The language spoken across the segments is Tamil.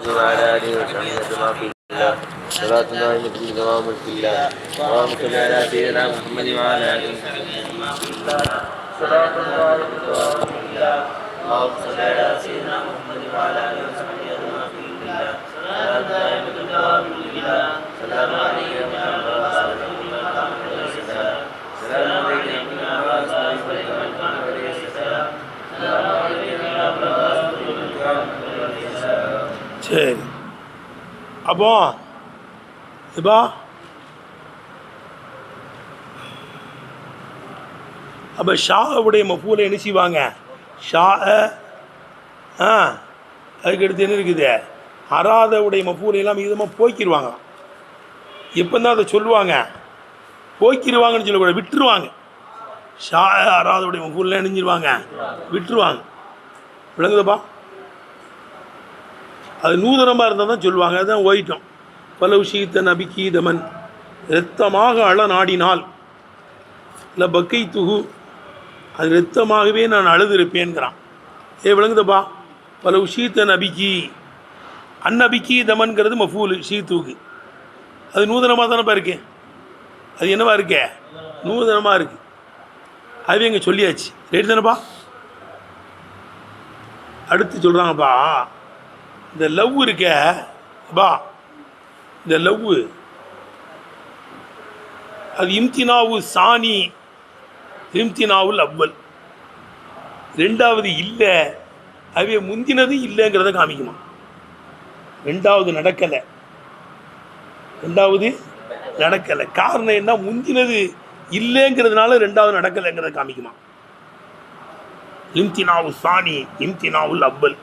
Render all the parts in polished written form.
وعلى آله وصحبه ما في الله صلاة دائمة بدوام ملك الله اللهم صل على سيدنا محمد وعلى آله وصحبه ما في الله صلاة دائمة بدوام ملك الله اللهم صل على سيدنا محمد وعلى آله وصحبه ما في الله صلاة دائمة بدوام ملك الله سلام عليك يا சரி. அப்போ இப்போ அப்போ ஷாவுடைய மஃபூலை என்ன செய்வாங்க? ஷா அதுக்கடுத்து என்ன இருக்குது? அராதவுடைய மஃபூலை எல்லாம் விதமாக போக்கிடுவாங்க. எப்போ தான் அதை சொல்லுவாங்க? போக்கிடுவாங்கன்னு சொல்லக்கூடாது, விட்டுருவாங்க. ஷா அராதவுடைய மஃபூல்லாம் இணைஞ்சிருவாங்க, விட்டுருவாங்க. விளங்குதப்பா? அது நூதனமாக இருந்தால் தான் சொல்லுவாங்க. அதுதான் ஓயிட்டோம். பல விஷயத்த நபிக்கீதமன் இரத்தமாக அழ நாடினால் இல்லை பக்கை துகு அது இரத்தமாகவே நான் அழுதுருப்பேன்கிறான். விளங்குதப்பா? பல விஷயத்த நபிக்கி அந்நபிக்கி தமன்கிறது மஃபூலு ஷீத்துக்கு. அது நூதனமாக தானேப்பா இருக்கு. அது என்னவா இருக்கே? நூதனமாக இருக்குது. அதுவே இங்கே சொல்லியாச்சு. ரைட்டு தானேப்பா? அடுத்து சொல்கிறாங்கப்பா, இந்த லவ் இருக்க பா, இந்த லவ் அது இம்தினாவு சாணி இம்தினாவுல் அவ்வல். ரெண்டாவது இல்லை, அதுவே முந்தினது இல்லைங்கிறத காமிக்குமா. ரெண்டாவது நடக்கலை, ரெண்டாவது நடக்கலை. காரணம் என்ன? முந்தினது இல்லைங்கிறதுனால ரெண்டாவது நடக்கலைங்கிறத காமிக்குமா. இம்தினாவு சாணி இம்தினாவுல் அவ்வல்.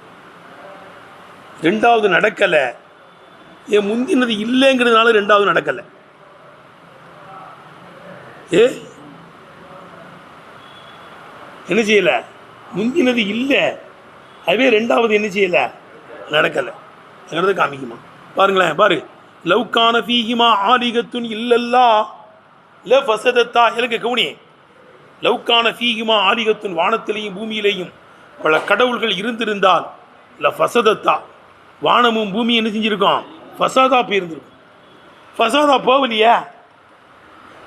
ரெண்டாவது நடக்கலை, ஏன் முந்தினது இல்லைங்கிறதுனால ரெண்டாவது நடக்கலை. என்ன செய்யலை? முந்தினது இல்லை, அதுவே ரெண்டாவது என்ன செய்யலை? நடக்கலை. அங்கிறத காமிக்குமா. பாருங்களேன், பாரு. லவ்கான ஃபீஹிமா ஆலிகத்துன் இல்லல்லா ல ஃபசதத்தா. எனக்கு கவுனி. லவ்கான ஃபீஹிமா ஆலிகத்துன், வானத்திலேயும் பூமியிலேயும் பல கடவுள்கள் இருந்திருந்தால் ல ஃபசதத்தா, வானமும் பூமி என்ன செஞ்சுருக்கோம்? ஃபசாதா போயிருந்துருக்கும். ஃபசாதா போகலையா?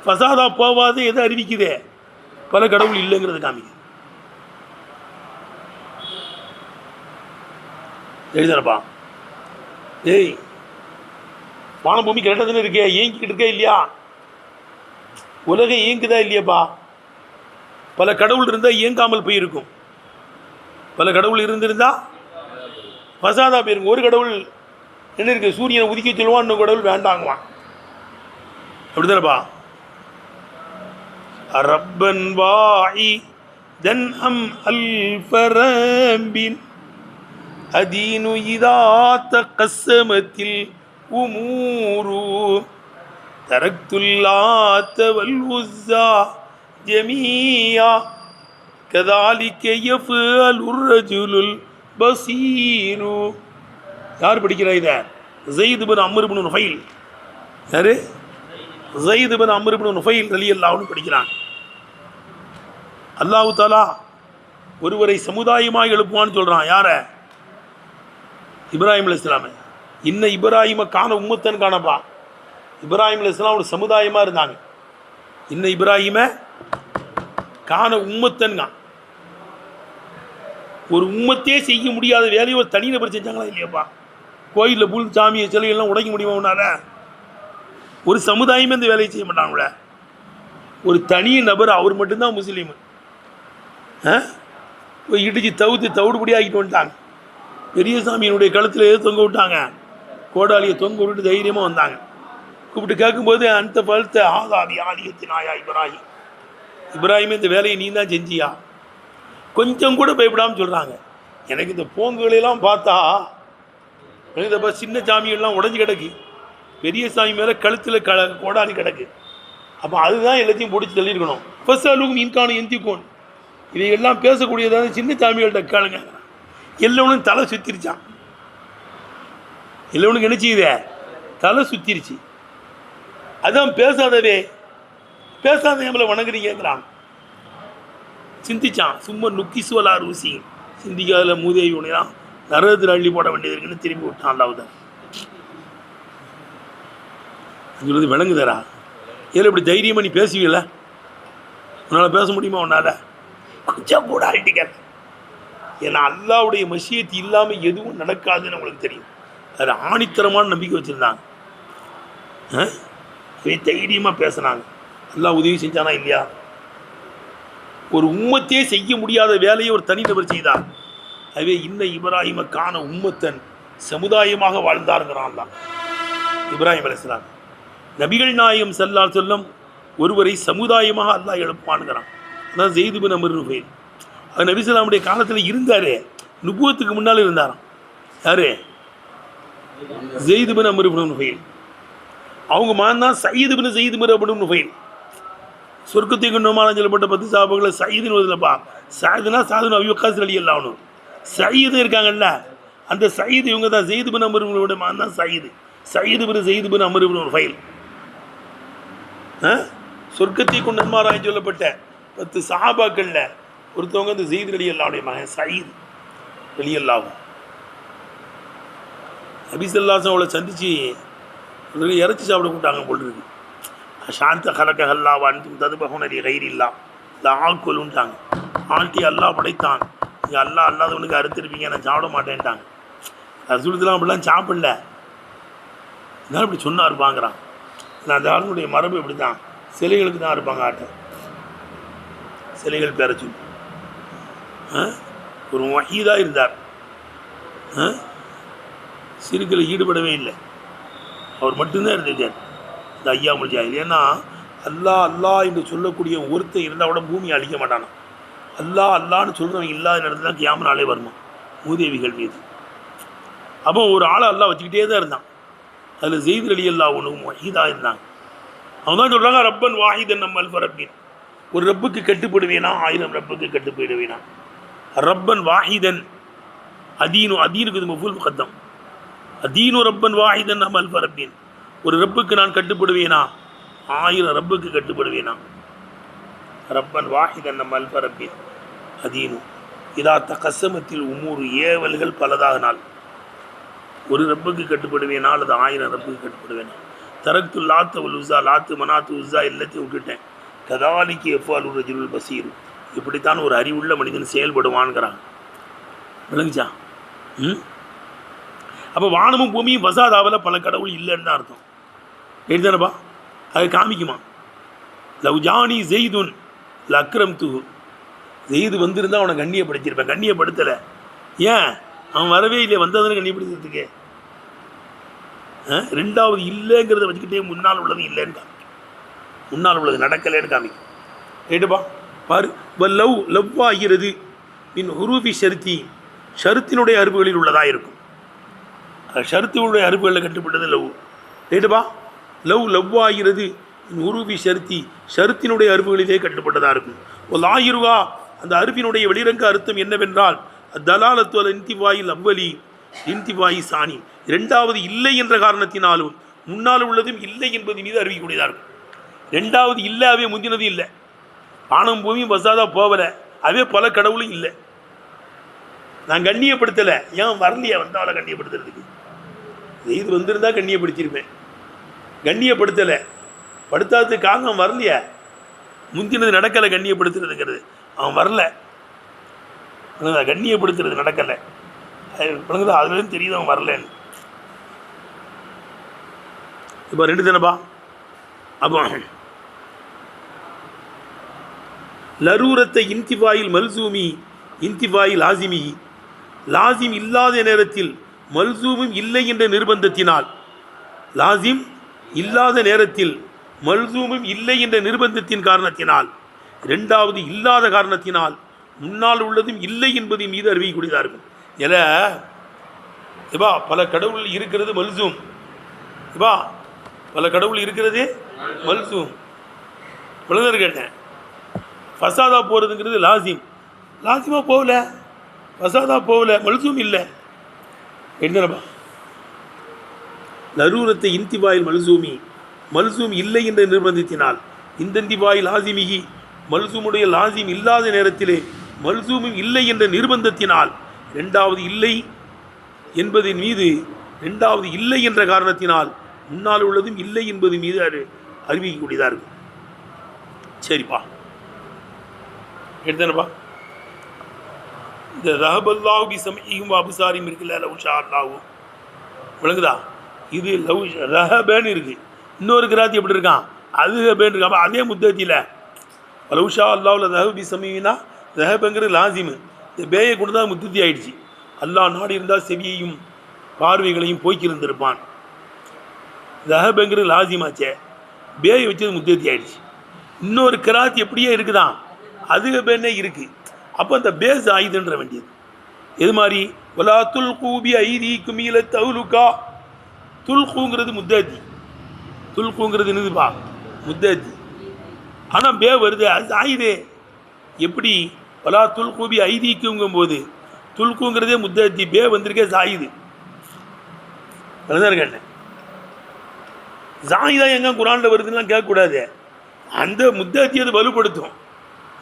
ஃபசாதா போவாது எதை அறிவிக்குது? பல கடவுள் இல்லைங்கிறது காமிக்குது. எழுதுறப்பா. ஏய், வான பூமி கரெக்டாக தானே இருக்கே, இயங்கிக்கிட்டு இருக்கா இல்லையா? உலகம் இயங்குதா இல்லையாப்பா? பல கடவுள் இருந்தால் இயங்காமல் போயிருக்கும். பல கடவுள் இருந்திருந்தா ஃபசாதா போயிருக்கும். ஒரு கடவுள் என்ன இருக்குது? சூரியனை உதிக்க சொல்லுவான், இன்னும் கடவுள் வேண்டாங்குவான். அப்படி தானேப்பா? ரப்பன் வாயி தன் அம் அல் ஃபரம்பின் அதீனு இதாத்த கஸ்ஸமத்தில் உமூரு தரக்துல்லாத்த வல் உஸ்ஸா ஜமீயா கதாலிக்க யஃபஅலுர் ரஜுலுல் பஸீரு. யார் படிக்கிறா இதை? ஸைத் பின் அம்ர் பின் நுஃபைல். யாரு? ஸைத் பின் அம்ர் பின் நுஃபைல் ரலியல்லாஹு படிக்கிறான். அல்லாஹு தஆலா ஒருவரை சமுதாயமாக எழுப்புவான்னு சொல்கிறான். யாரை? இப்ராஹிம் அலைஹிஸ்ஸலாம். இன்னும் இப்ராஹிமை காண உம்மத்தன் காணப்பா. இப்ராஹிம் அலைஹிஸ்ஸலாம் ஒரு சமுதாயமாக இருந்தாங்க. இன்னும் இப்ராஹிமை காண உம்மத்தன் கான். ஒரு உம்மத்தே செய்ய முடியாத வேலையை ஒரு தனிநபர் செஞ்சாங்களா இல்லையாப்பா? கோயிலில் புல் சாமியை சிலையெல்லாம் உடைக்க முடியுமா உன்னால? ஒரு சமுதாயமே இந்த வேலையை செய்ய மாட்டாங்களே. ஒரு தனி நபர், அவர் மட்டும்தான் முஸ்லீம். இடிச்சு தவிடுபடி ஆகிட்டு வந்துட்டாங்க. பெரிய சாமியினுடைய கழுத்தில் எது தொங்க விட்டாங்க? கோடாலியை தொங்க விட்டுட்டு தைரியமாக வந்தாங்க. கூப்பிட்டு கேட்கும்போது அந்த பழுத்த ஆதாதி ஆதியத்தின் ஆயா இப்ராஹிம், இப்ராஹிமே இந்த வேலையை நீ தான் செஞ்சியா? கொஞ்சம் கூட பயப்படாமல் சொல்கிறாங்க. எனக்கு இந்த போங்குகளெல்லாம் பார்த்தா இதப்போ சின்ன சாமியெல்லாம் உடஞ்சி கிடக்கு, பெரிய சாமி மேலே கழுத்தில் கோடாலி கிடக்கு. அப்போ அதுதான் எல்லாத்தையும் பிடிச்சி தள்ளியிருக்கணும். ஃபர்ஸ்ட் அலுக்கும் இன்கானும் எந்திக்கோன் இதையெல்லாம் பேசக்கூடியதாவது சின்ன சாமிகள்கிட்ட கேளுங்க. எல்லவனும் தலை சுற்றிருச்சான். எல்லவனுக்கு என்ன செய்யுத? தலை சுற்றிருச்சு. அதான் பேசாதவே நம்மளை வணங்குறீங்கிறான். சிந்திச்சான். சும்மா நுக்கிசுவலா ருசி சிந்திக்காதில் மூதேவி உனைதான் நரகத்தில் அள்ளி போட வேண்டியது இருக்குன்னு திரும்பி விட்டான் அல்லாஹ். சொல்லுது விளங்குதரா? இதில் இப்படி தைரியமாக நீ பேசுவீங்கள? உன்னால் பேச முடியுமா? உன்னால் கொஞ்சம் கூட ஆகிட்டிக்க. ஏன்னா அல்லாவுடைய மஷியத்து இல்லாமல் எதுவும் நடக்காதுன்னு உங்களுக்கு தெரியும். அதில் ஆணித்தரமான நம்பிக்கை வச்சுருந்தாங்க. தைரியமாக பேசினாங்க. அல்லாஹ் உதவி செஞ்சானா இல்லையா? ஒரு உம்மத்தே செய்ய முடியாத வேலையை ஒரு தனிநபர் செய்தார். அதுவே இன்ன இப்ராஹிம கான உம்மத்தன், சமுதாயமாக வாழ்ந்தாருங்கிறான் அல்லாஹ். இப்ராஹிம் அலைஹிஸ்ஸலாம் நபிகள் நாயகம் ஸல்லல்லாஹு அலைஹி வஸல்லம் ஒருவரை சமுதாயமாக அல்லாஹ் எழுப்பானுங்கிறான். அதான் ஸெய்த் பின் அம்ர் நுஃபைல். அது நபி ஸல்லல்லாஹு அலைஹி காலத்தில் இருந்தார். நுபுவத்துக்கு முன்னால் இருந்தாராம். யாரு? ஸெய்த் பின் அம்ர் நுஃபைல். அவங்க மகன் தான் ஸயீத் பின் ஸெய்த் பின் அம்ர் நுஃபைல். சொர்க்கத்தை கொண்டுமானம் சொல்லப்பட்ட 10 சஹாபாக்களை சயீதுன்னு வருதுலப்பா. சாதுனா சாதுன்னு அபூ வக்காஸ் ரலியல்லாஹு அன்ஹு. சயீது இருக்காங்கல்ல, அந்த சயீது இவங்க தான். ஸெய்த் பின் அம்ர் இப்னு மகன் தான் சயீது. சயீது பின் ஸெய்த் பின் அம்ர் இப்னு நுஃபைல். சொர்க்கத்தை கொண்டு நன்மாராய் சொல்லப்பட்ட 10 சஹாபாக்கள்ல ஒருத்தவங்க அந்த ஸெய்த் ரலியல்லாஹு அன்ஹுடைய மகன் சயீத் ரலியல்லாஹு. நபி ஸல்லல்லாஹு அலைஹி வஸல்லம் சந்திச்சு இறைச்சி சாப்பிட கூட்டாங்க போல் இருக்கு. சாந்த கலக்கல்லா வான்தும் ததுபகுனரி கைரில்லா இந்த ஆக்குள்ட்டாங்க. ஆண்டி அல்லாஹ் படைத்தான், நீங்கள் அல்லாஹ் அல்லாதவனுக்கு அறுத்திருப்பீங்க, நான் சாப்பிட மாட்டேன்ட்டாங்க. ரசூலுல்லாஹ் அப்படிலாம் சாப்பிடல, இதனால் இப்படி சொன்னா இருப்பாங்கிறான். நான் அந்த ஆளுடைய மரபு இப்படி தான், சிலைகளுக்கு தான் இருப்பாங்க ஆட்டை, சிலைகள் பேர சொல்லி. ஒரு வஹீதாக இருந்தார், சிறுக்களை ஈடுபடவே இல்லை, அவர் மட்டும்தான் இருந்துட்டார் இந்த ஐயாமுல் ஜாஹில். ஏன்னா அல்லாஹ் அல்லாஹ் என்று சொல்லக்கூடிய ஒருத்தர் இருந்தால் கூட பூமியை அழிக்க மாட்டானா. அல்லாஹ் அல்லான்னு சொல்கிறவங்க இல்லாத இடத்துல தான் கியாமத் நாளே வருமா மூதேவிகள் மீது. அப்போ ஒரு ஆளை அல்லாஹ் வச்சுக்கிட்டே தான் இருந்தான். அதில் ஸெய்த் ரலியல்லாஹு அன்ஹு வஹீதாக இருந்தாங்க. அவங்க தான் சொல்கிறாங்க, ரப்பன் வாஹிதன் நம்ம அல்ஃப ரப்பின். ஒரு ரப்புக்கு கட்டுப்படுவேனா 1000 ரப்புக்கு கட்டுப்படுவேனா. ரப்பன் வாஹிதன் அதீனு, அதீனுக்கு இது மஃபூல் முகத்தம். அதீனு ரப்பன் வாஹிதன் நம்ம அல்ஃப ரப்பின். ஒரு ரப்புக்கு நான் கட்டுப்படுவேனா 1000 ரப்புக்கு கட்டுப்படுவேனா. ரப்பன் வாஹிதன் நம்ம அல்ஃப ரப்பின் அதீனு இதா தகசமத்தில் உமூர், ஏவல்கள் பலதாகனால் ஒரு ரப்புக்கு கட்டுப்படுவேனா அல்லது 1000 ரப்புக்கு கட்டுப்படுவேனா. தரக்து லாத்த வல் உஸா, லாத்து மனாத்து உஸா எல்லாத்தையும் விட்டுட்டேன். கதாலிக்கு எஃபாலு ரஜுலுல் பசீர், இப்படித்தான் ஒரு அறிவுள்ள மனிதன் செயல்படுவான்ங்கிறாங்க. விளங்குச்சா? அப்போ வானமும் பூமியும் வசாதாவில் பல கடவுள் இல்லைன்னு தான் அர்த்தம். எழுதானப்பா, அதை காமிக்குமா. லவ் ஜானி ஸெய்துன் லக்ரம் துஹு, ஸெய்து வந்திருந்தால் அவனை கண்ணியப்படுத்தியிருப்பேன், கண்ணியப்படுத்தலை. ஏன்? அவன் வரவே இல்லை, வந்ததுன்னு கண்ணியப்படுத்துறதுக்கு. ரெண்டாவது இல்லைங்கிறத வச்சுக்கிட்டே முன்னால் உள்ளது இல்லைன்னு காமிக்கும், முன்னால் உள்ளது நடக்கலைன்னு காமிக்கும். கேட்டுப்பா பாரு. லவ் லவ்வாகிறது மின் ஹுரூஃபி ஷருத்தி, ஷருத்தினுடைய அருப்புகளில் உள்ளதாக இருக்கும். ஷருத்தினுடைய அருப்புகளில் கட்டுப்பட்டது லவ். கேட்டுப்பா, லவ் லவ்வாகிறது மின் ஹுரூஃபி ஷருத்தி, ஷருத்தினுடைய அருப்புகளிலே கட்டுப்பட்டதாக இருக்கும். ஒரு ஆயிருவா, அந்த அருப்பினுடைய வெளிரங்க அர்த்தம் என்னவென்றால் தலாலத்துவல் இன்திவாயில் அவ்வலி இன்திவாயி சாணி, இரண்டாவது இல்லை என்ற காரணத்தினாலும் முன்னால் உள்ளதும் இல்லை என்பது மீது அறிவிக்கக்கூடியதாக இருக்கும். ரெண்டாவது இல்லை, அவே முந்தினதும் இல்லை. வானம் பூமியும் வசாதா போகலை, அவே பல கடவுளும் இல்லை. நான் கண்ணியப்படுத்தலை, ஏன் வரலையா வந்தால் கண்ணியப்படுத்துறதுக்கு. இது வந்திருந்தா கண்ணியப்படுத்தியிருப்பேன், கண்ணியப்படுத்தலை. படுத்தாததுக்கு காரணம் வரலையா, முந்தினது நடக்கலை. கண்ணியப்படுத்துறதுங்கிறது அவன் வரல, கண்ணியப்படுத்துறது நடக்கலை. பிறகுதான் அதுலேருந்து தெரியுது அவன் வரலன்னு. இப்போ 2 தானப்பா. அப்போ லரூரத்தை இன்திவாயில் மல்சூமி இன்திவாயில் லாசிமி, லாசிம் இல்லாத நேரத்தில் மல்சூமும் இல்லை என்ற நிர்பந்தத்தினால், லாசிம் இல்லாத நேரத்தில் மல்சூமும் இல்லை என்ற நிர்பந்தத்தின் காரணத்தினால், இரண்டாவது இல்லாத காரணத்தினால் முன்னால் உள்ளதும் இல்லை என்பதின் மீது அறிவிக்கக்கூடியதாக இருக்கும். ஏல இப்பா பல கடவுள் இருக்கிறது மல்சூம், இப்பா பல கடவுள் இருக்கிறது மல்சூம். பலதர் கேட்டேன், ஃபசாதா போகிறதுங்கிறது லாசிம், லாசிமாக போகல, ஃபசாதா போகல, மல்சூம் இல்லை. என்னப்பா லரூரத்தை இன்திவாயில் மல்சூமி, மல்சூம் இல்லை என்ற நிர்பந்தத்தினால், இந்தந்திவாயில் லாசிமிகி, மல்சூமுடைய லாசிம் இல்லாத நேரத்திலே மல்சூமும் இல்லை என்ற நிர்பந்தத்தினால், ரெண்டாவது இல்லை என்பதின் மீது ரெண்டாவது இல்லை என்ற காரணத்தினால் முன்னால் உள்ளதும் இல்லை என்பது மீது அறிவிக்கக்கூடியதாக இருக்கும். சரிப்பா, எடுத்தேனப்பா. இந்த ரஹபல்லாஹு பி சமீஹிம் அபுசாரியும் இருக்குல்ல, லவ்ஷா அல்லாஹு, விளங்குதா? இது லவ் ரஹபேன்னு இருக்கு. இன்னொரு கிராத்தி எப்படி இருக்கான், அதுஹபேன்னு இருக்கா. அதே முத்தத்தில் லவ்ஷா அல்லாஹுல ரஹப் பி சமீஹினா ரஹபங்கிறது லாசிமு. இந்த பேயை கொண்டு தான் முத்தத்தி ஆயிடுச்சு. அல்லாஹ் நாடி இருந்தால் செவியையும் பார்வைகளையும் போய்க்கிருந்திருப்பான். ரஹபங்கிறது லாசிமாச்சே, பேயை வச்சது முத்தத்தி ஆயிடுச்சு. இன்னொரு கிராத்தி எப்படியே இருக்குதான், அதுஹபேன்னே இருக்குது. அப்போ அந்த பேஸ் ஆயுதுன்ற வேண்டியது. எது மாதிரி வலா துல்கூபி ஐதீக்கும் இல தௌலுகா, துல்கூங்கிறது முத்தத்தி, துல்கூங்கிறது என்னதுப்பா முத்தத்தி. ஆனால் பே வருது, அது ஆயுதே. எப்படி வலா துல்கூபி ஐதீக்குங்கும் போது துல்கூங்கிறதே முத்தத்தி, பே வந்திருக்கே சாயுது. அதுதான் கேட்டேன். சாயுதா எங்கே குரானில் வருதுன்னா கேட்கக்கூடாது. அந்த முத்தத்தி அது வலுப்படுத்தும்.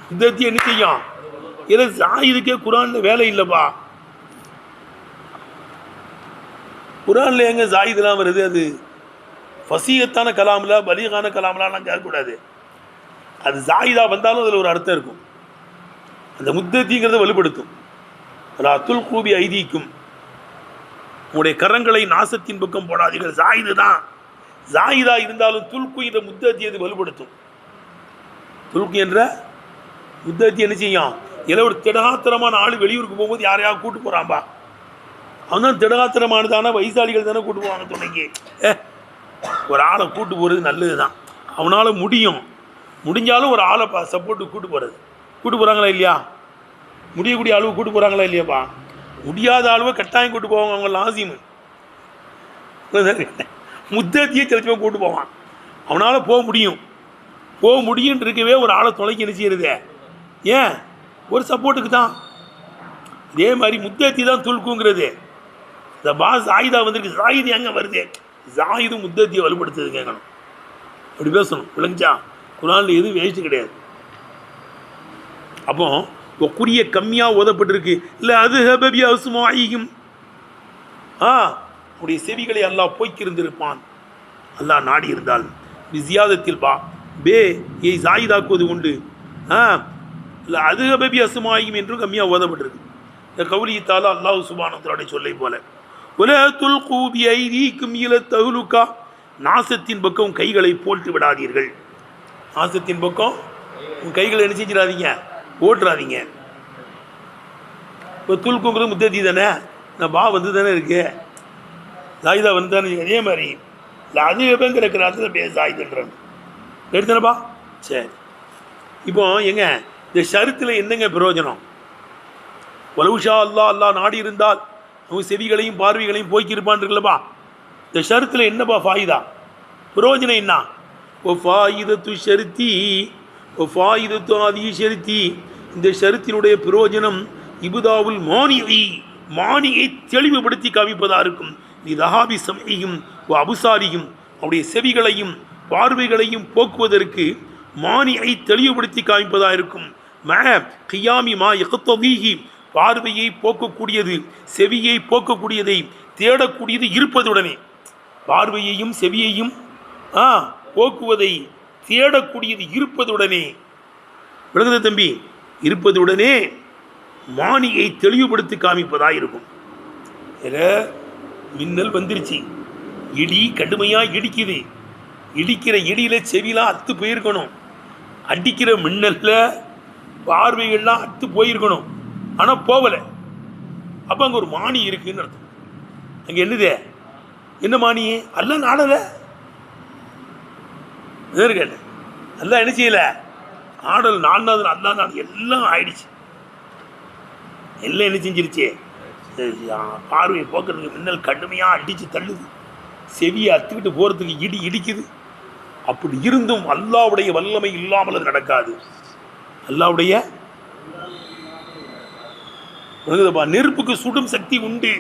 முத்தத்தி என்ன செய்யும்? இதை சாயுதுக்கே குரானில் வேலை இல்லைப்பா. குரானில் எங்கே சாயுதெல்லாம் வருது? அது ஃபசீகத்தான கலாமில் பலீகான கலாம்லாம் கேட்கக்கூடாது. அது சாயுதா வந்தாலும் அதில் ஒரு அர்த்தம் இருக்கும். அந்த முத்தத்திங்கிறத வலுப்படுத்தும். அத்துல் கூபி ஐதீக்கும், உங்களுடைய கரங்களை நாசத்தின் பக்கம் போடாதீர்கள். சாயுது தான், சாயுதா இருந்தாலும் துல்கு என்ற முத்தத்தி அது வலுப்படுத்தும். துல்கு என்ற முத்தத்தி என்ன செய்யும்? ஏதோ ஒரு திடகாத்திரமான ஆள் வெளியூருக்கு போகும்போது யாரையாவது கூட்டு போகிறான்பா, அவன் தான் திடகாத்திரமானதான வயசாளிகள் தானே கூட்டு போவாங்க துணைக்கு. ஒரு ஆளை கூட்டு போகிறது நல்லது தான், அவனால் முடிஞ்சாலும் ஒரு ஆளை சப்போர்ட்டு கூட்டு போகிறது. கூட்டு போகிறாங்களா இல்லையா? முடியக்கூடிய அளவு கூட்டு போகிறாங்களா இல்லையாப்பா? முடியாத அளவு கட்டாயம் கூட்டு போவாங்க. அவங்க லாசிமு முத்தத்தியே தெளிச்சமாக கூட்டு போவான். அவனால் போக முடியும்னு இருக்கவே ஒரு ஆளை துணைக்கு என்ன செய்யறது? ஏன்? ஒரு சப்போர்ட்டுக்கு தான். இதே மாதிரி முத்தத்தி தான் துல்குங்கிறது. இந்த சாயுதா வந்திருக்கு. சாயுது எங்கே வருது? சாயுது முத்தத்தியை வலுப்படுத்துது கேட்கணும். அப்படி பேசணும். விளங்குச்சா? குரானில் எதுவும் வேஸ்ட்டு கிடையாது. அப்போ குறிய கம்மியாக ஓதப்பட்டிருக்கு. இல்லை அது ஹபபியா சுமாயிகும், உடைய செவிகளை அல்லாஹ் போய்க்கிருந்திருப்பான். அல்லாஹ் நாடி இருந்தால் ஜியாதத்தில் பே ஏ சாயுதாக்குவது உண்டு. இல்லை அது ஹபபி அசுமாயிகும் என்றும் கம்மியாக ஓதப்பட்டிருக்கு. இந்த கவுலியத்தால் அல்லாஹ் சுப்ஹானஹு சொல்லை போல உலகத்துல் கூபி ஐதீக்கும் இல தஹ்லுகா, நாசத்தின் பக்கம் கைகளை போட்டு விடாதீர்கள். நாசத்தின் பக்கம் உன் கைகளை என்ன செஞ்சிடாதீங்க, ஓட்டுறாதீங்க. இப்போ துல்குங்கிறது முத்தத்தி தானே, நான் வந்து தானே இருக்கு, சாயுதா வந்து தானே. அதே மாதிரி இல்லை அது எப்பங்கிற கிராத்தில் பே சாயுதுன்றாங்க. எடுத்தானப்பா. சரி, இப்போ எங்க இந்த ஷருத்தில் என்னங்க பிரயோஜனம்? வலவுஷா அல்லாஹ் நாடி இருந்தால் அவங்க செவிகளையும் பார்வைகளையும் போய்க்கிருப்பான் இருக்குல்லப்பா. இந்த ஷருத்தில் என்னப்பா ஃபாயிதா, பிரயோஜனம் என்ன? ஓ ஃபாயிதத்து ஷருத்தி, ஓ ஃபாயிதத்து ஆதி ஷருத்தி. இந்த ஷருத்தினுடைய பிரயோஜனம் இபுதாவுல் மானியை தெளிவுபடுத்தி காமிப்பதாக இருக்கும். நீ ரஹாபி சமையும் அபுசாரியும் அவருடைய செவிகளையும் பார்வைகளையும் போக்குவதற்கு மானியை தெளிவுபடுத்தி காமிப்பதாக இருக்கும். கியாமி மா எகத்தவீகி, பார்வையை போக்கக்கூடியது செவியை போக்கக்கூடியதை தேடக்கூடியது இருப்பதுடனே, பார்வையையும் செவியையும் போக்குவதை தேடக்கூடியது இருப்பதுடனே, விளங்குது தம்பி, இருப்பதுடனே மானியை தெளிவுபடுத்தி காமிப்பதாக இருக்கும். மின்னல் வந்துருச்சு, இடி கடுமையாக இடிக்குது, இடிக்கிற இடியில் செவிலாம் அத்து போயிருக்கணும், அடிக்கிற மின்னலில் பார்வைகள்லாம் அத்து போயிருக்கணும், ஆனால் போகலை. அப்போ அங்கே ஒரு மானி இருக்குன்னு அர்த்தம். அங்கே என்னது, என்ன மானி? எல்லாம் நாடலை கேட்ட, எல்லாம் என்ன செய்யலை, ஆடல் நாடினது அல்லா நாடு எல்லாம் ஆயிடுச்சு. எல்லாம் என்ன செஞ்சிருச்சு, பார்வையை போக்குறதுக்கு மின்னல் கடுமையாக அடித்து தள்ளுது, செவியை அத்துக்கிட்டு போகிறதுக்கு இடி இடிக்குது. அப்படி இருந்தும் அல்லாவுடைய வல்லமை இல்லாமல் அது நடக்காது. அல்லாவுடைய நெருப்புக்கு சுடும் சக்தி உண்டு.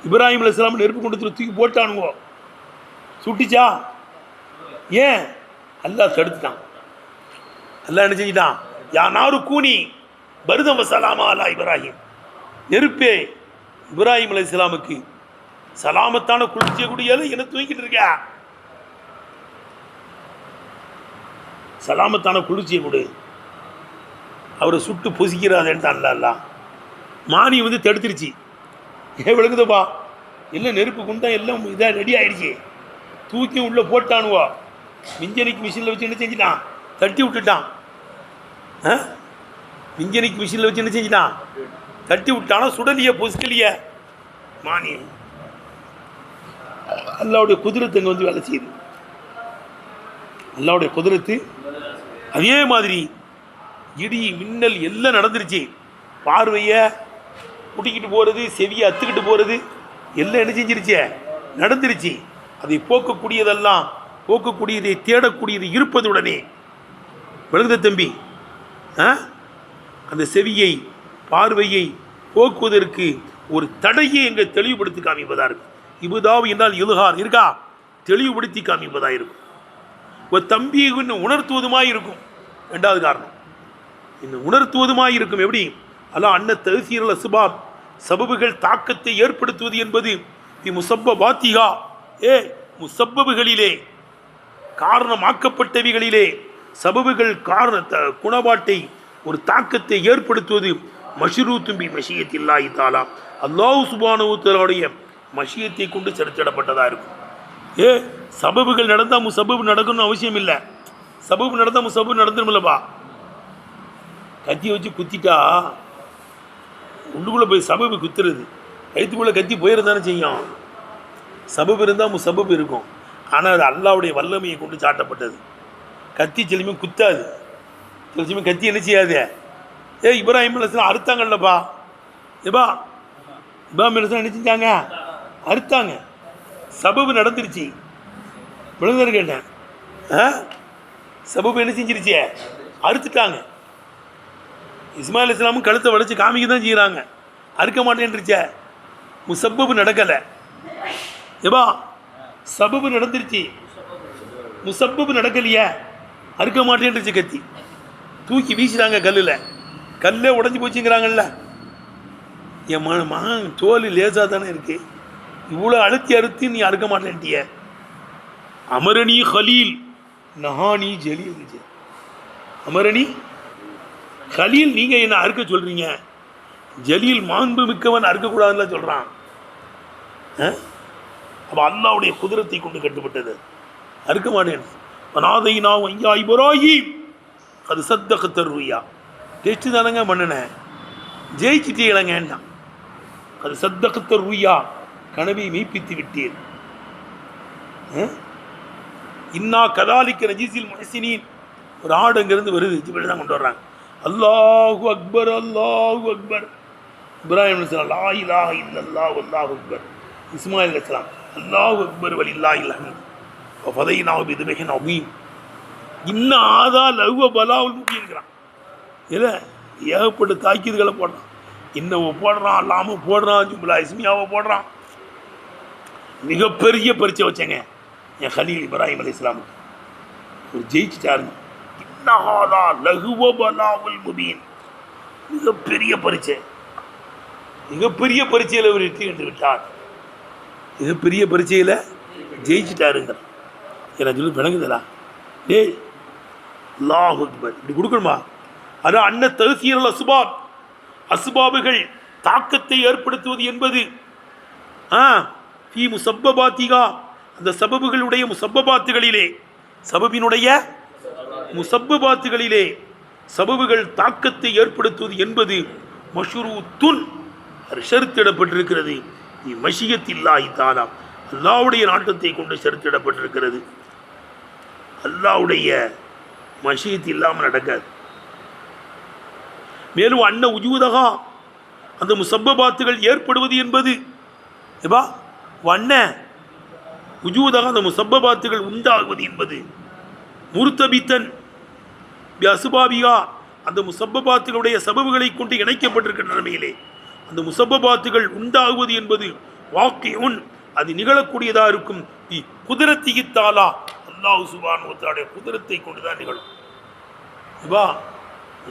இப்ராஹிம் அலைஹிஸ்ஸலாம் நெருப்பு கொண்டு தூக்கி போட்டானுங்கோ, சுட்டிச்சா? ஏன்? அல்லாஹ் தடுத்துட்டான். அல்லாஹ் என்ன செஞ்சிட்டான்? யா நாரு கூனி பர்தம் வஸலாமா அலா இப்ராஹிம், நெருப்பே இப்ராஹிம் அலைஹிஸ்ஸலாமுக்கு சலாமத்தான குளிர்ச்சியை கூடியது என்ன தூங்கிட்டு இருக்க, சலாமத்தான குளிர்ச்சியை கொடு, அவரை சுட்டு பொசிக்கிறாதேன்ட்டான்ல. மானி வந்து தடுத்துருச்சு. விழுங்குதப்பா எல்லாம் நெருப்பு குண்டா எல்லாம் இதாக ரெடி ஆயிடுச்சு. தூக்கி உள்ளே போட்டானுவா. மிஞ்சனிக்கு மிஷினில் வச்சு என்ன செஞ்சிட்டான், தட்டி விட்டுட்டான். மிஞ்சனிக்கு மிஷினில் வச்சு என்ன செஞ்சிட்டான், தட்டி விட்டானா. சுடலிய பொசுக்கலிய மானி. அல்லாவுடைய குதிரத்து அங்கே வந்து வேலை செய்யுது. அல்லாவுடைய குதிரத்து அதே மாதிரி இடி மின்னல் எல்லாம் நடந்துருச்சு. பார்வையை குட்டிக்கிட்டு போகிறது, செவியை அத்துக்கிட்டு போகிறது எல்லாம் என்ன செஞ்சிருச்சு, நடந்துருச்சு. அதை போக்கக்கூடியதெல்லாம் போக்கக்கூடியதை தேடக்கூடியது இருப்பதுடனே விழுந்த தம்பி அந்த செவியை பார்வையை போக்குவதற்கு ஒரு தடையை எங்க தெளிவுபடுத்தி காமிப்பதா இருக்கும். இபுதாவு என்றால் இலுகார் இருக்கா, தெளிவுபடுத்தி காமிப்பதா இருக்கும். ஒரு தம்பி இன்னும் உணர்த்துவதுமாய் இருக்கும். ரெண்டாவது காரணம் இன்னும் உணர்த்துவதுமாய் இருக்கும். எப்படி அல்ல அன்ன தஹ்சீர் அஸ்பாப் சபபுகள் தாக்கத்தை ஏற்படுத்துவது என்பது முசப்பபாத்திகா முசப்பபுகளிலே காரணமாக்கப்பட்டவைகளிலே சபபுகள் குணபாட்டை ஒரு தாக்கத்தை ஏற்படுத்துவது மஷ்ரூத்தும் பி மஷியத்தில்லாஹி தஆலா அல்லாஹ் சுப்ஹானஹு வ தஆலாவுடைய மஷியத்தை கொண்டு செலுத்திடப்பட்டதா இருக்கும். சபபுகள் நடந்தால் முசப்பபு நடக்கணும்னு அவசியம் இல்லை. சபபு நடந்தால் முசப்பபு நடந்துருமில்லப்பா. கத்தி வச்சு குத்திட்டா உள்ளுக்குள்ளே போய் சபபு குத்துறது, கைத்துக்குள்ளே கத்தி போயிருந்தானே செய்யும். சபபு இருந்தால் முசப்பபு இருக்கும். ஆனால் அது அல்லாவுடைய வல்லமையை கொண்டு சாட்டப்பட்டது. கத்தி சிலமே குத்தாது, சில சமயம் கத்தி என்ன செய்யாது. இப்ராஹிம் அலைஹிஸ்ஸலாம் அறுத்தாங்கல்லப்பா. இப்ராஹிம் அலைஹிஸ்ஸலாம் என்ன செஞ்சாங்க, அறுத்தாங்க. சபபு நடந்துருச்சு. விழுந்தர் கேட்டேன், சபபு என்ன செஞ்சிருச்சு, அறுத்துட்டாங்க. இஸ்மாயில் அலைஹிஸ்ஸலாமும் கழுத்தை வளைச்சு காமிக்க தான் செய்கிறாங்க, அறுக்க மாட்டேன்ருச்ச. முசப்பபு நடக்கலை. சபபு நடந்துருச்சு, முசப்பபு நடக்கலையே, அறுக்க மாட்டேன்ருச்சு. கத்தி தூக்கி வீசுறாங்க, கல்லே உடஞ்சி போச்சுங்கிறாங்கல்ல. என் மகன் தோல் லேசாக தானே இருக்கு, இவ்வளோ அழுத்தி அறுத்து நீ அறுக்க மாட்டேன்ட்டிய. அமரணி ஹலீல் நஹானி ஜலீல். அமரணி ஹலீல், நீங்கள் என்ன அறுக்க சொல்கிறீங்க, ஜலீல் மாண்பு மிக்கவன் அறுக்கக்கூடாதுன்னு சொல்கிறான். அப்போ அல்லாவுடைய குதிரத்தை கொண்டு கட்டுப்பட்டது, அறுக்க மாட்டேன். அநாதை நான் ஐயா இப்ராஹிம் அது சத்தக தருவியா. டெஸ்ட்டு தானங்க பண்ணினேன், ஜெயிச்சிட்டீங்களங்கன்றான். அது சத்தக தருவியா, கனவை மெய்ப்பித்து விட்டேன். இன்னா கதாலிக்க நஜீசில் முஹ்சினீன். ஒரு ஆடு அங்கேருந்து வருது, ஜிப்ரீல் தான் கொண்டு வர்றாங்க. அல்லாஹு அக்பர் அல்லாஹு அக்பர். இப்ராஹிம் அலைஹிஸ்ஸலாம் லா இலாஹ இல்லல்லாஹ் அல்லாஹு அக்பர். இஸ்மாயில் அலைஹிஸ்ஸலாம் அல்லாஹு அக்பர் வலில்லாஹில் ஹம்த் ஃபதைனாஹு பிதுபிஹின் அதீம். இன்ன ஆதா லஹுவ பலாவுல் முபீன்கிறான். இல்லை ஏகப்பட்ட தாக்கீதுகளை போடுறான். இன்னவை போடுறான், அல்லாமல் போடுறான், ஜும்லா இஸ்மியாவை போடுறான். மிகப்பெரிய பரீட்சை வச்சேங்க என் கலீல் இப்ராஹிம் அலைஹிஸ்ஸலாமுக்கு. ஒரு ஜெயிச்சுட்டாருங்க. இன்னஹாதா லஹுவ பலாவுல் முபீன். மிகப்பெரிய பரீட்சை, மிகப்பெரிய பரீட்சையில் அவர் வெற்றி கண்டு விட்டார். மிகப்பெரிய பரீட்சையில் ஜெயிச்சுட்டாருங்க. என்ன சொல்லி விளங்குதலா? அல்லாஹு அக்பர் இப்படி கொடுக்கணுமா? அதான் அன்ன தஹ்சீர் அஸ்பாப் அஸ்பாபுகள் தாக்கத்தை ஏற்படுத்துவது என்பது ஃபீ முசப்பபாத்திகா அந்த சபபுகளுடைய முசப்பபாத்துகளிலே சபபினுடைய முசப்பபாத்துகளிலே சபபுகள் தாக்கத்தை ஏற்படுத்துவது என்பது மஷ்ரூத்துன் ஷர்த்திடப்பட்டிருக்கிறது. மஷியத்தில்லாஹி தஆலா அல்லாஹ்வுடைய நாட்டத்தை கொண்டு ஷர்த்திடப்பட்டிருக்கிறது. அல்லாஹ்வுடைய மஷியத் இல்லாமல் நடக்காது. மேலும் அன்ன உஜூதகா அந்த முசப்பபாத்துகள் ஏற்படுவது என்பது வண்ண உஜூதகா அந்த முசப்பபாத்துகள் உண்டாகுவது என்பது முர்தபித்தன் அசுபாபிகா அந்த முசப்பபாத்துகளுடைய சபபுகளை கொண்டு இணைக்கப்பட்டிருக்கிற நிலைமையிலே அந்த முசப்பபாத்துகள் உண்டாகுவது என்பது வாக்கியுன் அது நிகழக்கூடியதாக இருக்கும். குதிரத்தித்தாலா அல்லாஹ் சுப்ஹானஹு வ தஆலா குதிரத்தை கொண்டுதான் நிகழும்.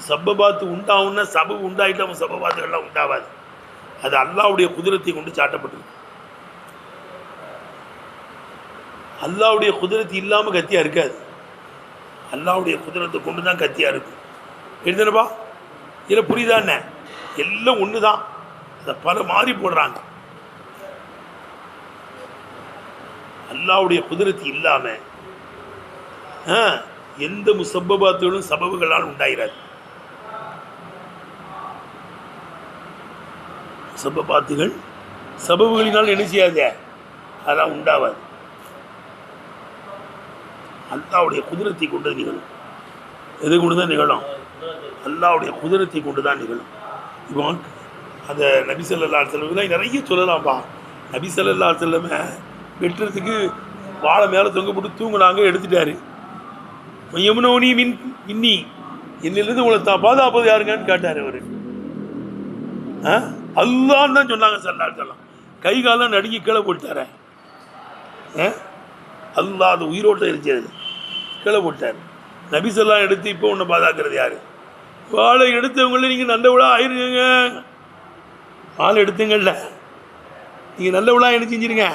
சப்பபாத்து உண்டாகுன்னா சபபு உண்டாயிட்டா சப்பபாத்துகள்லாம் உண்டாகாது. அது அல்லாஹ்வுடைய குதிரத்தை கொண்டு சாட்டப்பட்டிருக்கு. அல்லாஹ்வுடைய குதிரத்து இல்லாமல் கத்தியாக இருக்காது. அல்லாஹ்வுடைய குதிரத்தை கொண்டு தான் கத்தியாக இருக்கும். எழுதுனப்பா இதில் புரியுதா என்ன? எல்லாம் ஒன்று தான், அதை பல மாறி போடுறாங்க. அல்லாஹ்வுடைய குதிரத்து இல்லாமல் எந்த முசப்பபாத்துகளும் சபபுகளால் உண்டாயிராது. முசப்பபாத்துகள் சபபுகளினால் என்ன செய்யாது, அதெல்லாம் உண்டாவாது. அல்லாஹ்வுடைய குதிரத்தை கொண்டு நிகழும். எது கொண்டு தான் நிகழும்? அல்லாஹ்வுடைய குதிரத்தை கொண்டு தான் நிகழும். இப்போ அந்த நபி ஸல்லல்லாஹு அலைஹி வஸல்லம் நிறைய சொல்லலாம்ப்பா. நபி ஸல்லல்லாஹு அலைஹி வஸல்லம் வெட்டுறதுக்கு வாழை மேலே தொங்க போட்டு தூங்குனாங்க, எடுத்துட்டாரு. யமுனோனி மின் இன்னி, என்னிலிருந்து உங்களை பாதுகாப்பது யாருங்கன்னு கேட்டார் அவர். அல்லான்னு தான் சொன்னாங்க ஸல்லல்லாஹு அலைஹி வஸல்லம். கை காலம் நடுங்கி கீழே போட்டார. அல்லாஹ் அது உயிரோட்டம் இருந்தது, கீழே போட்டார். நபி ஸல்லல்லாஹு எடுத்து இப்போ ஒன்று பாதுகாக்கிறது யார்? வாழை எடுத்தவங்கள நீங்கள் நல்லவளா ஆயிருங்க. வாழை எடுத்துங்கள்ல நீங்கள் நல்லவளா என்ன செஞ்சிருங்க,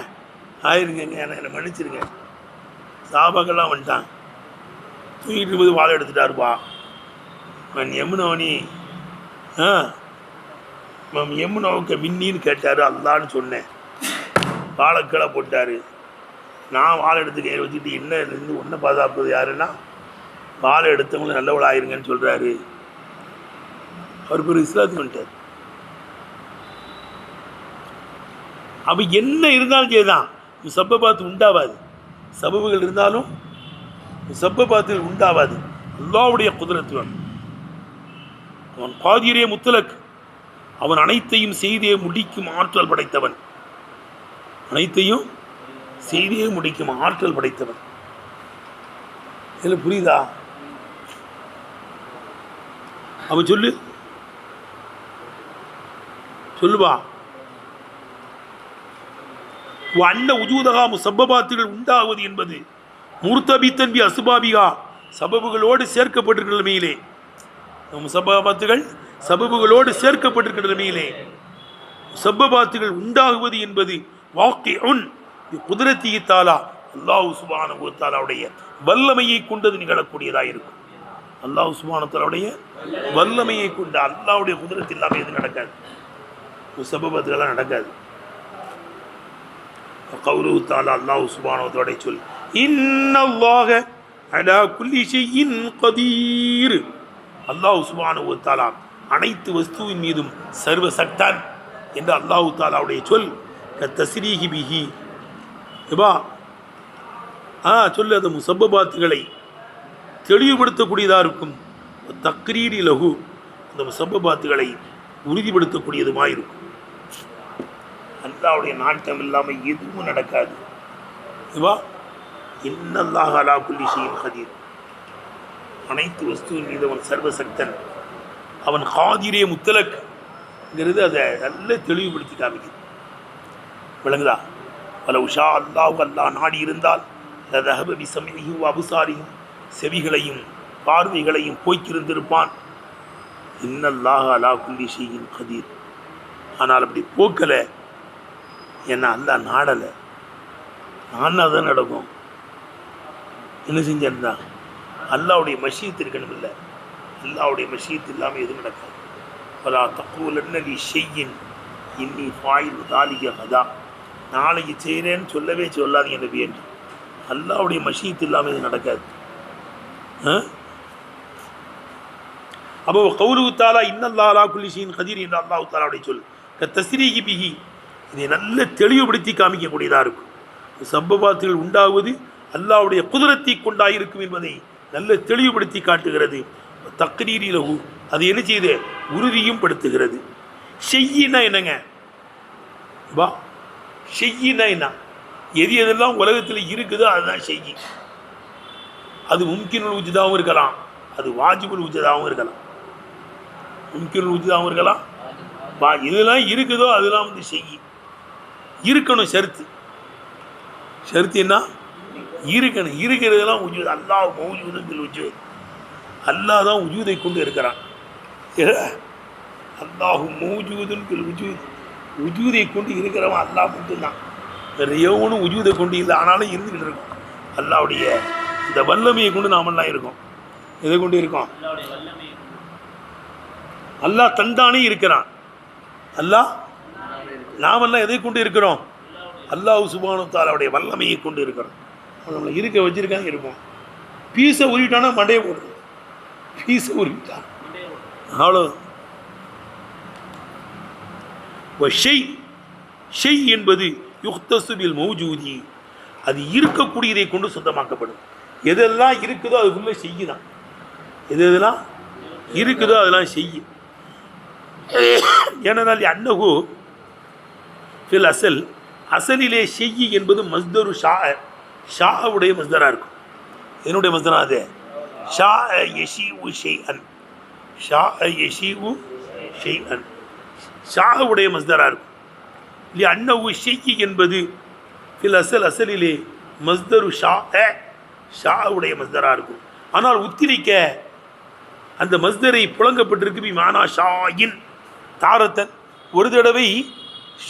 ஆயிருங்க. என்னை மன்னிச்சிருங்க. சாபாக்கெல்லாம் வந்துட்டான், தூங்கிட்டு இருக்கும்போது வாழை எடுத்துட்டாருப்பா. யமுனோனி யமுனோவுக்கு மின்னின்னு கேட்டார். அல்லான்னு சொன்னேன், வாழை கீழே போட்டார். நான் வாழை எடுத்து கையில் வச்சுட்டு என்ன இருந்து ஒன்றை பாதுகாப்பது யாருன்னா, வாழை எடுத்தவங்களும் நல்லவள ஆயிருங்கன்னு சொல்கிறாரு. அவர் பேர் இஸ்லாத்துக்கு வந்துட்டார். அப்போ என்ன இருந்தாலும் சரிதான், முசப்பபாத்து உண்டாவாது. சபபுகள் இருந்தாலும் முசப்பபாத்துகள் உண்டாவாது. அல்லாஹ்வுடைய குதிரத்து. அவன் காதிரே முத்தலக், அவன் அனைத்தையும் செய்தே முடிக்கும் ஆற்றல் படைத்தவன். அனைத்தையும் செய்தியை முடிக்கும் ஆற்றல் படைத்தவன். இதில் புரியுதா? அவ சொல்லுவா. அன்ன உஜூதகா முசப்பபாத்துகள் உண்டாகுவது என்பது முர்தபித்தன் பி அசுபாபிகா, சபபுகளோடு சேர்க்கப்பட்டிருக்கிற நிலையிலே. முசப்பபாத்துகள் சபபுகளோடு சேர்க்கப்பட்டிருக்கிற நிலையிலே முசப்பபாத்துகள் உண்டாகுவது என்பது வாக்கிஉன் குதிரத்தி தாலா, அல்லாஹ் சுப்ஹானஹு வ தஆலாவுடைய வல்லமையை கொண்டது நிகழக்கூடியதாக இருக்கும். அல்லாஹ் சுப்ஹானஹு வ தஆலாவுடைய வல்லமையை கொண்ட, அல்லாஹ்வுடைய குதிரத்து இல்லாமல் எது நடக்காது, முசப்பபாத்துகள்லாம் நடக்காது. கௌலுஹு தஆலா, அல்லாஹ் சுப்ஹானஹு வ தஆலா சொல், இன்னல்லாஹ அலா குல்லி ஷைஇன் கதீர். அல்லாஹ் சுப்ஹானஹு வ தஆலா அனைத்து வஸ்துவின் மீதும் சர்வ சக்தன் என்று அல்லாஹ் தஆலாவுடைய சொல். கத்தஸ்ரீஹி பிஹி, சொல்லு, அந்த முசப்பபாத்துகளை தெளிவுபடுத்தக்கூடியதாக இருக்கும். தக்ரீரி லகு, அந்த முசப்பபாத்துகளை உறுதிப்படுத்தக்கூடியதுமாக இருக்கும். அல்லாஹ்வுடைய நாட்டம் இல்லாமல் எதுவும் நடக்காது. இன்னல்லாஹ அலா குல்லி ஷைஇன் கதீர், அனைத்து வஸ்துவின் மீது அவன் சர்வசக்தன். அவன் காதிரே முத்தலக்ங்கிறது அதை நல்ல தெளிவுபடுத்தி காமிக்குது. விளங்குதா? பல உஷா அல்லாஹ், அல்லாஹ் நாடி இருந்தால் லதஹப பிஸம்இஹி வ அப்சாரிஹி, செவிகளையும் பார்வைகளையும் போய்க்கிருந்திருப்பான். இன்னல்லாஹ அலா குல்லி ஷைஇன் கதீர். ஆனால் அப்படி போக்கலை, என்ன அல்லாஹ் நாடலை. நான்னா தான் நடக்கும். என்ன செஞ்சிருந்தா? அல்லாஹ்வுடைய மஷீத் இருக்கணும். இல்லை, அல்லாஹ்வுடைய மஷீத் இல்லாமல் எதுவும் நடக்காது. வலா தக்கூலன்ன லி ஷைஇன் இன்னி ஃபாயிலு தாலிக கதா, நாளைக்கு செய்கிறேன்னு சொல்லவே சொல்லாதீங்க நபி என்று. அல்லாஹ்வுடைய மஷீத் இல்லாமல் இது நடக்காது. அப்போ கௌலுஹு தஆலா இன்னல்லாஹ அலா குல்லி ஷைஇன் கதீர் என்று அல்லாஹ் தஆலாவுடைய சொல். கத்தஸ்ரீஹி பிஹி, இதை நல்ல தெளிவுபடுத்தி காமிக்கக்கூடியதாக இருக்கும். சப்பபாத்துகள் உண்டாகுவது அல்லாஹ்வுடைய குதிரத்தை கொண்டாயிருக்கும் என்பதை நல்ல தெளிவுபடுத்தி காட்டுகிறது. தக்ரீரி லகு, அது என்ன செய்யுது, உறுதியும் படுத்துகிறது. ஷையினா என்னங்க? ஷையினா என்ன? எது எதெல்லாம் உலகத்தில் இருக்குதோ அதுதான் ஷையி. அது மும்கினுல் உஜ்தாவும் இருக்கலாம், அது வாஜிபுல் உஜ்தாவும் இருக்கலாம். மும்கினுல் உஜ்தாவும் இருக்கலாம். இதெல்லாம் இருக்குதோ அதெல்லாம் வந்து ஷையி. இருக்கணும், ஷர்த்து. ஷர்த்து என்ன? இருக்கணும். இருக்கிறதெல்லாம் உஜூத். அல்லாஹ் மௌஜூதுல் உஜூத், அல்லாஹ் தான் உஜூதை கொண்டு இருக்கிறான். அல்லாஹு மௌஜூதுல் உஜூத், உஜூதை கொண்டு இருக்கிறவன் அல்லாஹ் மட்டும்தான். வேறு எவனும் உஜூதை கொண்டு இல்லை, ஆனாலும் இருந்துக்கிட்டு இருக்கோம். அல்லாஹ்வுடைய இந்த வல்லமையை கொண்டு நாமெல்லாம் இருக்கோம். எதை கொண்டு இருக்கோம்? அல்லாஹ் தந்தானே இருக்கிறான். அல்லாஹ் நாமெல்லாம் எதை கொண்டு இருக்கிறோம்? அல்லாஹ் சுப்ஹானஹு வ தஆலாவுடைய வல்லமையை கொண்டு இருக்கிறோம். நம்மளை இருக்க வச்சிருக்காங்க இருப்போம். பீஸை உருவிட்டானா மண்டையை போடுது. பீஸை உருவிட்டான் அவ்வளோ. ஷெய் என்பது யுக்தசுபில் மௌஜூதி, அது இருக்கக்கூடியதை கொண்டு சொந்தமாக்கப்படும். எதெல்லாம் இருக்குதோ அதுக்குள்ளே செய்யு தான். எதெல்லாம் இருக்குதோ அதெல்லாம் செய்யு. ஏனென்றால் அன்னகு ஃபில் அசல், அசலிலே ஷெய் என்பது மஸ்தரு ஷாவுடைய மஸ்தராக இருக்கும். என்னுடைய மஸ்தரா அது ஷா யஷீஉ ஷெய்அன், ஷா யஷீஉ ஷெய்அன், ஷாவுடைய மஸ்தராக இருக்கும். இல்லை அன்னவு ஷெய் என்பது ஃபில் அசல், அசலிலே மஸ்தரு ஷாவுடைய மஸ்தராக இருக்கும். ஆனால் உத்திரிக்க அந்த மஸ்தரை புழங்கப்பட்டிருக்கு. மானா ஷாயின் தாரத்தன், ஒரு தடவை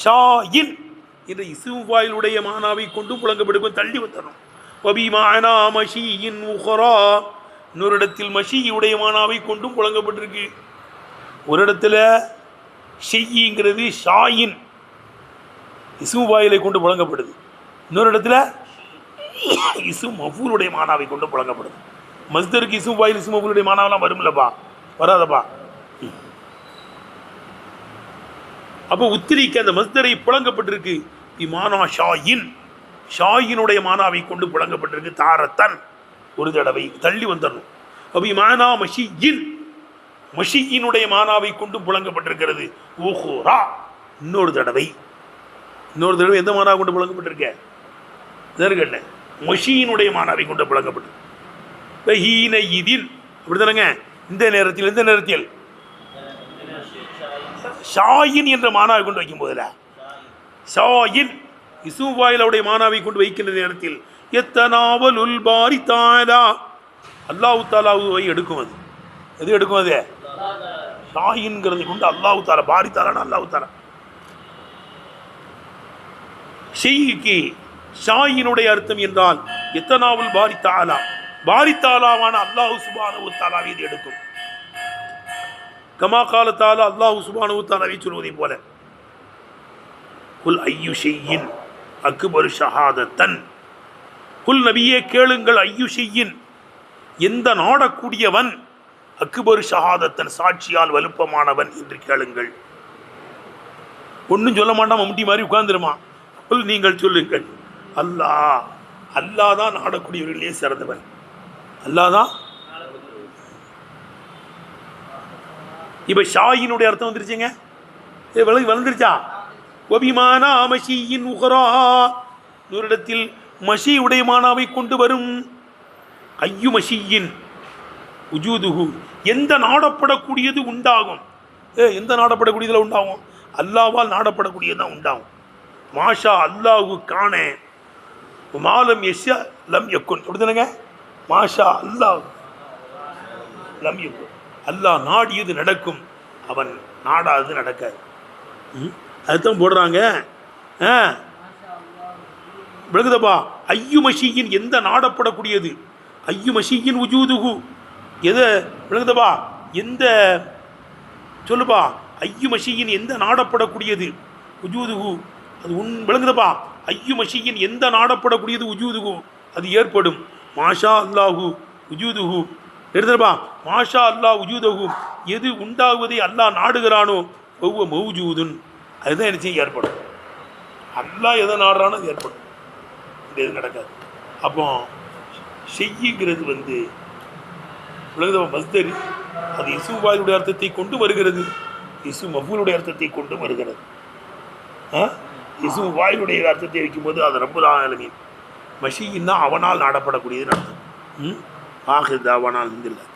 ஷாயின் என்ற இஸ்ம் ஃபாயிலுடைய மானாவை கொண்டும் புழங்கப்பட்டிருக்கும். தள்ளி வந்துடணும். வபிமானா மஷீயின் உஹரா, இன்னொரு இடத்தில் மஷீயுடைய மானாவை கொண்டும் புழங்கப்பட்டிருக்கு. ஒரு இடத்துல ஷெய்ங்கிறது ஷாயின் இஸ்ம் ஃபாயிலை கொண்டு புழங்கப்படுது. இன்னொரு இடத்துல இஸ்ம் மஃபூலுடைய மானாவை கொண்டு புழங்கப்படுது. மஸ்தருக்கு இஸ்ம் ஃபாயில் இஸ்ம் மஃபூலுடைய மானாவெல்லாம் வரும்லப்பா, வராதப்பா. அப்போ உத்திரிக்கு அந்த மஸ்தரை புழங்கப்பட்டிருக்கு. மானா ஷாயின், ஷாயினுடைய மானாவை கொண்டு புழங்கப்பட்டிருக்கு. தாரத்தன் ஒரு தடவை, தள்ளி வந்துடணும். அப்போ மானா மஷியின், மஷியினுடைய மானாவை கொண்டு புழங்கப்பட்டிருக்கிறது. ஊஹூரா இன்னொரு தடவை, இன்னொரு தடவை எந்த மானாவை கொண்டு புழங்கப்பட்டிருக்க? இதற்கல்ல மஷியினுடைய மானாவை கொண்டு புழங்கப்பட்டிருக்கு. ஹீன இதில் அப்படி தானங்க. இந்த நேரத்தில், எந்த நேரத்தில்? ஷாயின் என்ற மானாவை கொண்டு வைக்கும் போதில், ஷாயின் இஸ்ம் ஃபாயிலுடைய மானாவை கொண்டு வைக்கின்ற நேரத்தில் எத்தனாவலுல் பாரி தாலா, அல்லாஹ் தாலாவை எடுக்கும். அது எது எடுக்கும்? அது ஷாயின்ங்கிறதை கொண்டு அல்லாஹ் தாலா, பாரி தாலான அல்லாஹ் தாலா. ஷெய்க்கு ஷாயினுடைய அர்த்தம் என்றால் எத்தனாவல் பாரி தாலா, பாரி தாலாவான அல்லாஹ் சுப்ஹானஹு வ தஆலாவை இது எடுக்கும். கமா கால தாலா, அல்லாஹ் சுப்ஹானஹு வ தஆலாவை சொல்வதை போல, குல் ஐயு ஷெய்யின் அக்பரு ஷஹாதத்தன், குல் நபியே கேளுங்கள், ஐயு ஷெய்யின் எந்த நாடக்கூடியவன், அக்பரு ஷஹாதத்தன் சாட்சியால் வலுப்பமானவன் என்று கேளுங்கள். ஒன்றும் சொல்ல மாட்டான், மம்டி மாதிரி உட்கார்ந்துருமா. குல் நீங்கள் சொல்லுங்கள், அல்லாஹ், அல்லாஹ் தான் நாடக்கூடியவர்களே சிறந்தவன். அல்லாஹ் தான். இப்போ ஷாயினுடைய அர்த்தம் வந்துருச்சுங்க, வளர்ந்துருச்சா? ஒபிமானா மஷியின் உஹரா, ஒரு இடத்தில் மஷி உடையமானாவை கொண்டு வரும். ஐயு மஷியின் உஜூதுஹு, எந்த நாடப்படக்கூடியது உண்டாகும். எந்த நாடப்படக்கூடியதில் உண்டாகும்? அல்லாவால் நாடப்படக்கூடியது தான் உண்டாகும். மாஷா அல்லாஹு காண மாலம் எஸ்யா லம் யக்குன், அப்படி தானேங்க. மாஷா அல்லாஹ் லம் யக்குன், அல்லாஹ் நாடியது நடக்கும், அவன் நாடாது நடக்காது. அதுதான் போடுறாங்க. விளங்குதப்பா? ஐயு மஷியின் எந்த நாடப்படக்கூடியது, ஐயு மஷியின் உஜூதுஹு, எதை விளங்குதப்பா? எந்த சொல்லுப்பா, ஐயு மஷியின் எந்த நாடப்படக்கூடியது, உஜூதுஹு அது விளங்குதப்பா? ஐயு மஷியின் எந்த நாடப்படக்கூடியது உஜூதுஹு அது ஏற்படும். மாஷா அல்லாஹு உஜூதுஹு எடுத்துப்பா. மாஷா அல்லாஹ் உஜூதுஹு, எது உண்டாகுவதை அல்லாஹ் நாடுகிறானோ ஒவ்வொரு மௌஜூதுன், அதுதான் என்ன செய்ய ஏற்படும். அல்லாஹ் எதை நாடுறானோ அது ஏற்படும், இந்த இது நடக்காது. அப்போ ஷெய்யுங்கிறது விளங்குதப்பா மஸ்தர், அது இஸ்ம் ஃபாயிலுடைய அர்த்தத்தை கொண்டு வருகிறது, இஸ்ம் மஃபூலுடைய அர்த்தத்தை கொண்டு வருகிறது. இஸ்ம் ஃபாயிலுடைய அர்த்தத்தை வைக்கும்போது அது ரப்புல் ஆலமீன், மஷீன்னா அவனால் நாடப்படக்கூடியதுன்னு அர்த்தம். ஆஹிர் தாவானா அல்ஹம்துலில்லாஹ்.